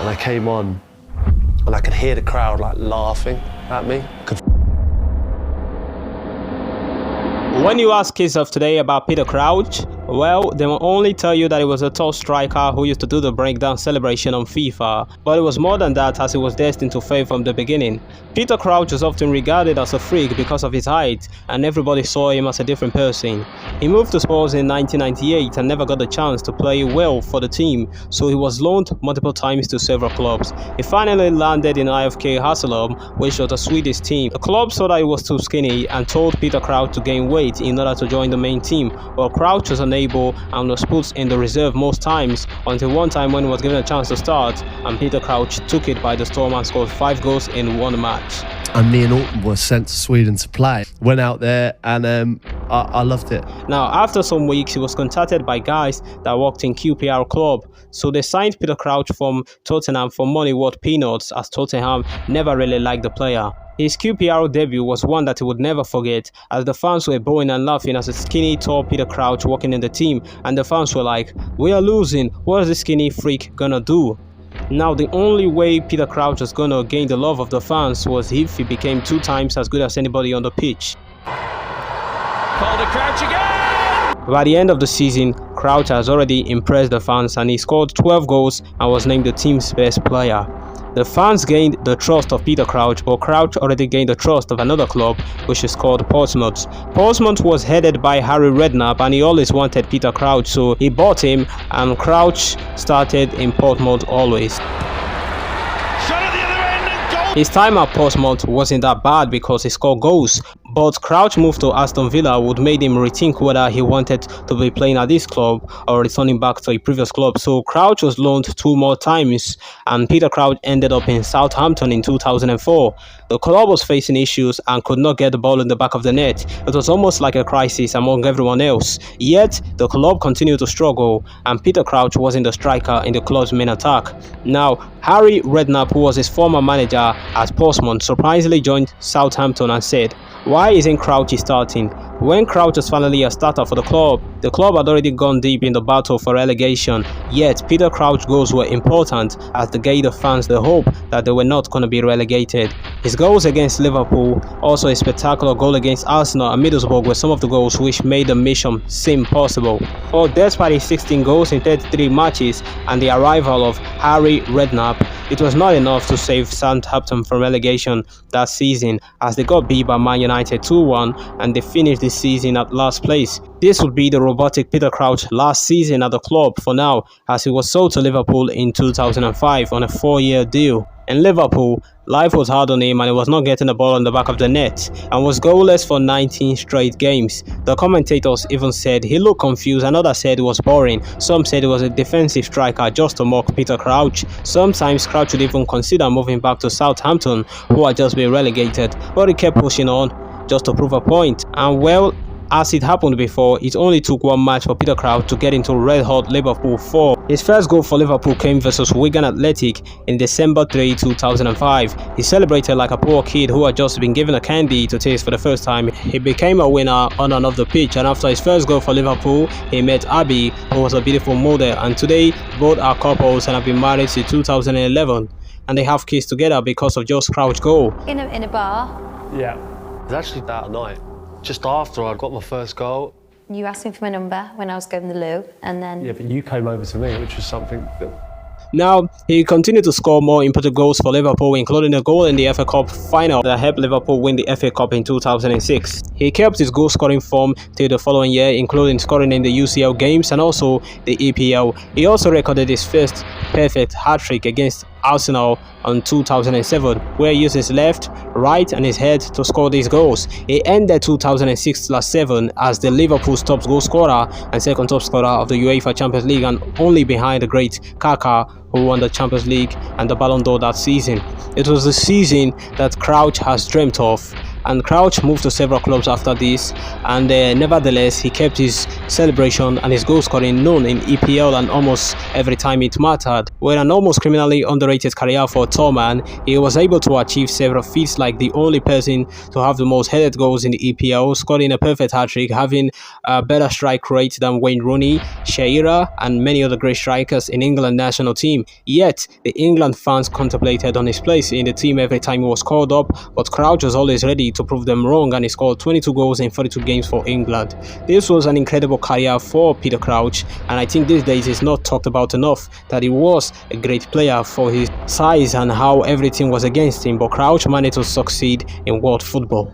and I came on and I could hear the crowd like laughing at me. When you ask kids of today about Peter Crouch, well, they will only tell you that he was a tall striker who used to do the breakdown celebration on FIFA, but it was more than that, as he was destined to fail from the beginning. Peter Crouch was often regarded as a freak because of his height, and everybody saw him as a different person. He moved to Spurs in 1998 and never got the chance to play well for the team, so he was loaned multiple times to several clubs. He finally landed in IFK Haslum, which was a Swedish team. The club saw that he was too skinny and told Peter Crouch to gain weight in order to join the main team, while Crouch was unable and was put in the reserve most times, until one time when he was given a chance to start, and Peter Crouch took it by the storm and scored 5 goals in one match. And me and Alton were sent to Sweden to play. Went out there and I loved it. Now, after some weeks, he was contacted by guys that worked in QPR club, so they signed Peter Crouch from Tottenham for money worth peanuts, as Tottenham never really liked the player. His QPR debut was one that he would never forget, as the fans were booing and laughing as a skinny, tall Peter Crouch walking in the team, and the fans were like, "We are losing, what is this skinny freak gonna do?" Now, the only way Peter Crouch was gonna gain the love of the fans was if he became 2 times as good as anybody on the pitch. Called a Crouch again! By the end of the season, Crouch has already impressed the fans, and he scored 12 goals and was named the team's best player. The fans gained the trust of Peter Crouch, but Crouch already gained the trust of another club, which is called Portsmouth. Portsmouth was headed by Harry Redknapp, and he always wanted Peter Crouch, so he bought him, and Crouch started in Portsmouth always. His time at Portsmouth wasn't that bad because he scored goals, but Crouch moved to Aston Villa would made him rethink whether he wanted to be playing at this club or returning back to a previous club. So Crouch was loaned 2 more times, and Peter Crouch ended up in Southampton in 2004. The club was facing issues and could not get the ball in the back of the net. It was almost like a crisis among everyone else. Yet, the club continued to struggle, and Peter Crouch wasn't the striker in the club's main attack. Now, Harry Redknapp, who was his former manager at Portsmouth, surprisingly joined Southampton and said, "Why isn't Crouch starting?" When Crouch was finally a starter for the club had already gone deep in the battle for relegation, yet Peter Crouch's goals were important as they gave the fans the hope that they were not going to be relegated. His goals against Liverpool, also a spectacular goal against Arsenal and Middlesbrough, were some of the goals which made the mission seem possible. But despite his 16 goals in 33 matches and the arrival of Harry Redknapp, it was not enough to save Southampton from relegation that season, as they got beat by Man United 2-1 and they finished the season at last place. This would be the robotic Peter Crouch last season at the club for now, as he was sold to Liverpool in 2005 on a 4-year deal. In Liverpool, life was hard on him and he was not getting the ball on the back of the net and was goalless for 19 straight games. The commentators even said he looked confused, and others said it was boring. Some said it was a defensive striker just to mock Peter Crouch. Sometimes Crouch would even consider moving back to Southampton, who had just been relegated, but he kept pushing on just to prove a point. And well, as it happened before, it only took 1 match for Peter Crouch to get into red-hot Liverpool 4. His first goal for Liverpool came versus Wigan Athletic in December 3, 2005. He celebrated like a poor kid who had just been given a candy to taste for the first time. He became a winner on and off the pitch, and after his first goal for Liverpool, he met Abby, who was a beautiful model, and today both are couples and have been married since 2011. And they have kids together because of just Crouch's goal. In a bar? Yeah. It was actually that night. Just after I got my first goal. You asked me for my number when I was going to the loo, and then... Yeah, but you came over to me, which was something that... Now, he continued to score more important goals for Liverpool, including a goal in the FA Cup final that helped Liverpool win the FA Cup in 2006. He kept his goal-scoring form till the following year, including scoring in the UCL games and also the EPL. He also recorded his first perfect hat-trick against Arsenal in 2007, where he used his left, right and his head to score these goals. He ended 2006-07 as the Liverpool's top goal scorer and second top scorer of the UEFA Champions League, and only behind the great Kaká, who won the Champions League and the Ballon d'Or that season. It was the season that Crouch has dreamt of, and Crouch moved to several clubs after this, and nevertheless he kept his celebration and his goal scoring known in EPL and almost every time it mattered. With an almost criminally underrated career for a tall man, he was able to achieve several feats, like the only person to have the most headed goals in the EPL, scoring a perfect hat-trick, having a better strike rate than Wayne Rooney, Shearer and many other great strikers in England national team. Yet the England fans contemplated on his place in the team every time he was called up, but Crouch was always ready to prove them wrong, and he scored 22 goals in 42 games for England. This was an incredible career for Peter Crouch, and I think these days it's not talked about enough that he was a great player for his size and how everything was against him, but Crouch managed to succeed in world football.